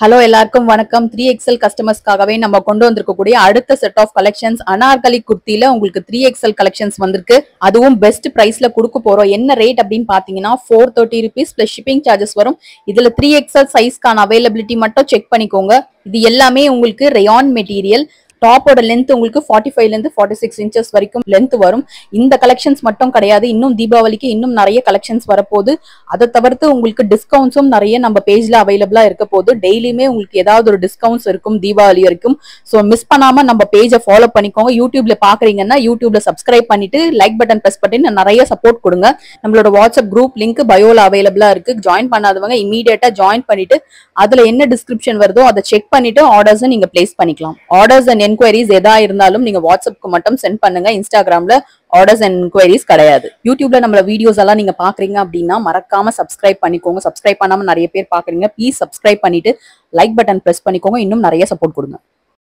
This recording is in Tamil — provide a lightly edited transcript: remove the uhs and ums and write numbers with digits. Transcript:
ஹலோ எல்லாருக்கும் வணக்கம். 3XL கஸ்டமர்ஸ்க்காகவே நம்ம கொண்டு வந்திருக்கக்கூடிய அடுத்த செட் ஆஃப் கலெக்ஷன்ஸ் அனார்கலி குர்த்தில உங்களுக்கு 3XL கலெக்ஷன்ஸ் வந்திருக்கு. அதுவும் பெஸ்ட் பிரைஸ்ல கொடுக்க போறோம். என்ன ரேட் அப்படின்னு பாத்தீங்கன்னா 430 rupees பிளஸ் ஷிப்பிங் சார்ஜஸ் வரும். இதுல 3XL சைஸ்க்கான அவைலபிலிட்டி மட்டும் செக் பண்ணிக்கோங்க. இது எல்லாமே உங்களுக்கு ரயான் மெட்டீரியல். டாப்போட லென்த் உங்களுக்கு 45 ல இருந்து 46 inches வரைக்கும் லென்த் வரும். இந்த கலெக்ஷன்ஸ் மட்டும் கிடையாது, இன்னும் தீபாவளிக்கு இன்னும் நிறைய கலெக்ஷன்ஸ் வரப்போகுது. அதை தவிர்த்து உங்களுக்கு டிஸ்கவுண்ட்ஸும் நிறைய நம்ம பேஜ்ல அவைலபிளா இருக்க போகுது. டெய்லியுமே உங்களுக்கு ஏதாவது ஒரு டிஸ்கவுண்ட்ஸ் இருக்கும் தீபாவளி வரைக்கும். ஸோ மிஸ் பண்ணாம நம்ம பேஜை ஃபாலோ பண்ணிக்கோங்க. யூடியூப்ல பாக்குறீங்கன்னா யூடியூப்ல சப்ஸ்கிரைப் பண்ணிட்டு லைக் பட்டன் பிரஸ் பண்ணி நிறைய சப்போர்ட் கொடுங்க. நம்மளோட வாட்ஸ்அப் குரூப் லிங்க் பயோல அவைலபிளா இருக்கு. ஜாயின் பண்ணாதவங்க இமீடியட்டா ஜாயின் பண்ணிட்டு அதுல என்ன டிஸ்கிரிப்ஷன் வருதோ அதை செக் பண்ணிட்டு ஆர்டர்ஸ் நீங்க பிளேஸ் பண்ணிக்கலாம். ஆர்டர்ஸ் அண்ட் என்கொயரிஸ் எதா இருந்தாலும் நீங்க வாட்ஸ்அப்க்கு மட்டும் சென்ட் பண்ணுங்க. இன்ஸ்டாகிராம்ல ஆர்டர்ஸ் அண்ட் என்கொயரிஸ் கிடையாது. யூடியூப்ல நம்ம வீடியோஸ் எல்லாம் நீங்க பாக்குறீங்க அப்படின்னா மறக்காம சப்ஸ்கிரைப் பண்ணிக்கோங்க. சப்ஸ்கிரைப் பண்ணாம நிறைய பேர் பாக்குறீங்க. ப்ளீஸ் சப்ஸ்கிரைப் பண்ணிட்டு லைக் பட்டன் பிரஸ் பண்ணிக்கோங்க. இன்னும் நிறைய சப்போர்ட் கொடுங்க.